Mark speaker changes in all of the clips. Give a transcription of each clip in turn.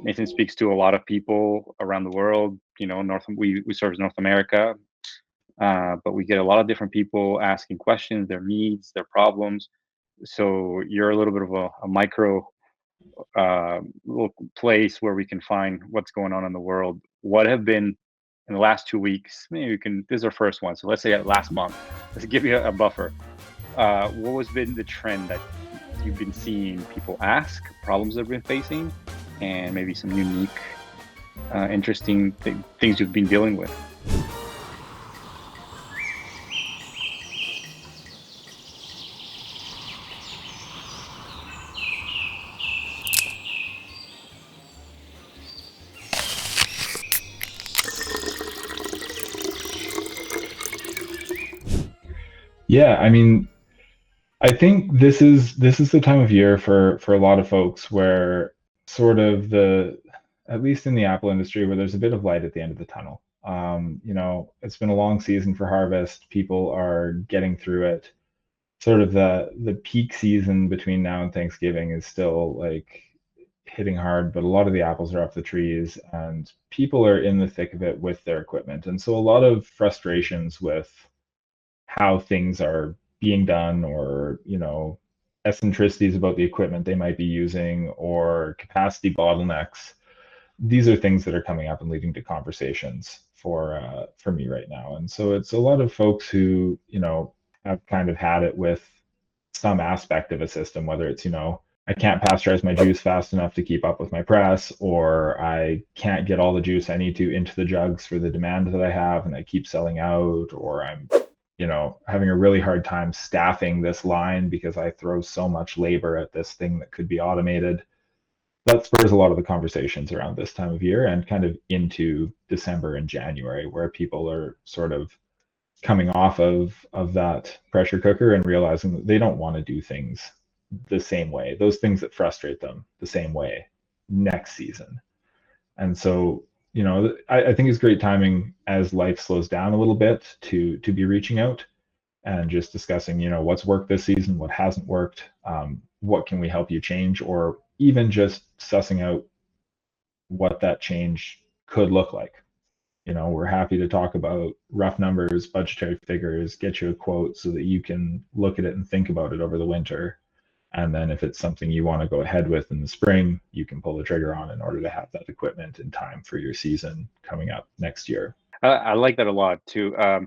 Speaker 1: Nathan speaks to a lot of people around the world. We serve North America, but we get a lot of different people asking questions, their needs, their problems. So you're a little bit of a micro little place where we can find what's going on in the world. What have been in the last 2 weeks? Maybe we can. This is our first one, so let's say last month. Let's give you a buffer. What has been the trend that you've been seeing people ask, problems they've been facing, and maybe some unique, interesting things you've been dealing with?
Speaker 2: Yeah, I mean, I think this is the time of year for a lot of folks where sort of at least in the Apple industry, where there's a bit of light at the end of the tunnel. It's been a long season for harvest. People are getting through it. Sort of the peak season between now and Thanksgiving is still like hitting hard, but a lot of the apples are off the trees and people are in the thick of it with their equipment. And so a lot of frustrations with how things are being done, or eccentricities about the equipment they might be using, or capacity bottlenecks. These are things that are coming up and leading to conversations for me right now. And so it's a lot of folks who have kind of had it with some aspect of a system, whether it's I can't pasteurize my juice fast enough to keep up with my press, or I can't get all the juice I need to into the jugs for the demand that I have and I keep selling out, or I'm having a really hard time staffing this line because I throw so much labor at this thing that could be automated. That spurs a lot of the conversations around this time of year and kind of into December and January, where people are sort of coming off of that pressure cooker and realizing that they don't want to do things the same way, those things that frustrate them the same way next season. And so I think it's great timing as life slows down a little bit to be reaching out and just discussing, what's worked this season, what hasn't worked, what can we help you change, or even just sussing out what that change could look like. We're happy to talk about rough numbers, budgetary figures, get you a quote so that you can look at it and think about it over the winter. And then if it's something you want to go ahead with in the spring, you can pull the trigger on in order to have that equipment in time for your season coming up next year.
Speaker 1: I like that a lot too. I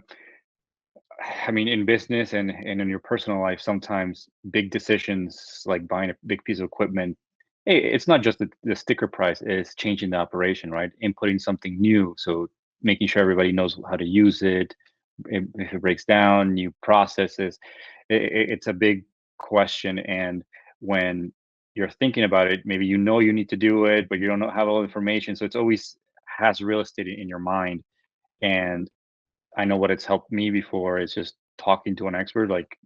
Speaker 1: mean, in business and in your personal life, sometimes big decisions like buying a big piece of equipment, it's not just the sticker price, it's changing the operation, right? Inputting something new. So making sure everybody knows how to use it. If it breaks down, new processes, it's a big question. And when you're thinking about it, maybe you need to do it, but you don't know, have all the information. So it's always has real estate in your mind. And I know what it's helped me before is just talking to an expert like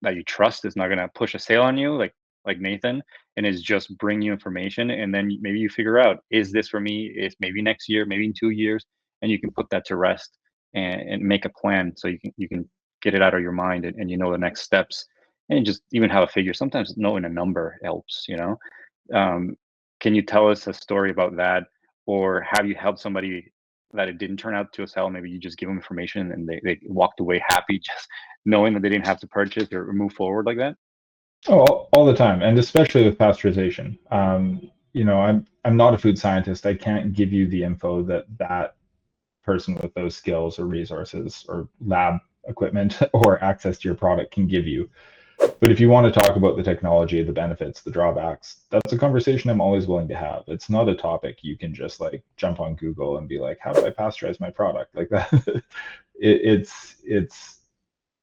Speaker 1: that you trust is not gonna push a sale on you, like Nathan, and is just bring you information, and then maybe you figure out, is this for me? Is maybe next year, maybe in 2 years, and you can put that to rest and make a plan so you can get it out of your mind and you know the next steps and just even have a figure. Sometimes knowing a number helps. Um, can you tell us a story about that, or have you helped somebody that it didn't turn out to a sale? Maybe you just give them information and they walked away happy just knowing that they didn't have to purchase or move forward like that?
Speaker 2: Oh, all the time, and especially with pasteurization. I'm not a food scientist. I can't give you the info that person with those skills or resources or lab equipment or access to your product can give you. But if you want to talk about the technology, the benefits, the drawbacks, that's a conversation I'm always willing to have. It's not a topic you can just like jump on Google and be like, how do I pasteurize my product like that? It's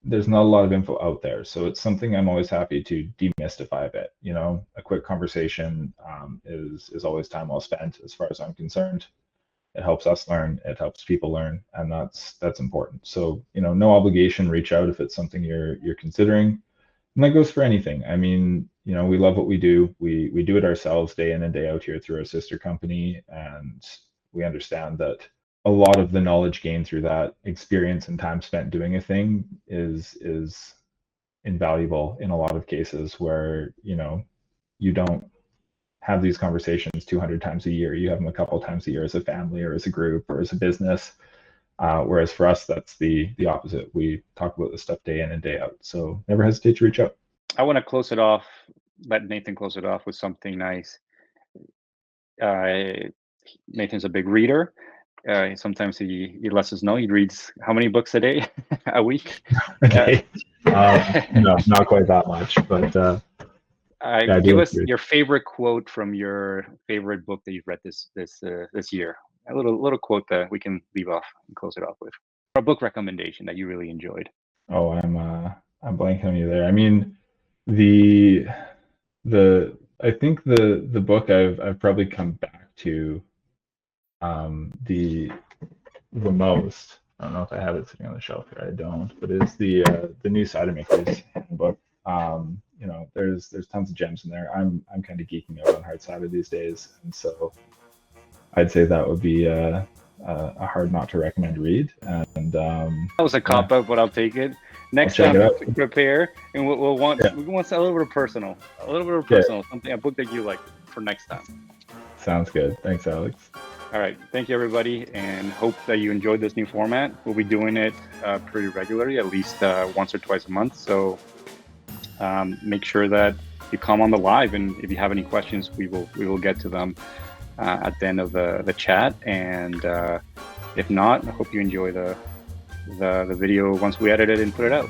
Speaker 2: there's not a lot of info out there, so it's something I'm always happy to demystify a bit. A quick conversation is always time well spent, as far as I'm concerned. It helps us learn, it helps people learn, and that's important. So no obligation, reach out if it's something you're considering. And that goes for anything. I mean, we love what we do. We do it ourselves day in and day out here through our sister company, and we understand that a lot of the knowledge gained through that experience and time spent doing a thing is invaluable in a lot of cases where you don't have these conversations 200 times a year. You have them a couple times a year as a family or as a group or as a business. Whereas for us, that's the opposite. We talk about this stuff day in and day out. So never hesitate to reach out.
Speaker 1: I want to close it off, let Nathan close it off with something nice. Nathan's a big reader. Sometimes he lets us know he reads how many books a day, a week.
Speaker 2: Okay. No, not quite that much, but yeah,
Speaker 1: give us your favorite quote from your favorite book that you've read this year. A little quote that we can leave off and close it off with. Or a book recommendation that you really enjoyed.
Speaker 2: Oh, I'm blanking on you there. I mean, I think the book I've probably come back to the most. I don't know if I have it sitting on the shelf here. I don't, but it's the new Cider Makers book. You know, there's tons of gems in there. I'm kind of geeking out on hard cider these days, and so I'd say that would be a hard not to recommend read. And
Speaker 1: that was a cop out, but I'll take it. Next time, prepare, and we'll want a little bit of personal, something, a book that you like for next time.
Speaker 2: Sounds good. Thanks, Alex.
Speaker 1: All right, thank you everybody, and hope that you enjoyed this new format. We'll be doing it pretty regularly, at least once or twice a month. So make sure that you come on the live, and if you have any questions, we will get to them at the end of the chat. And if not, I hope you enjoy the video once we edit it and put it out.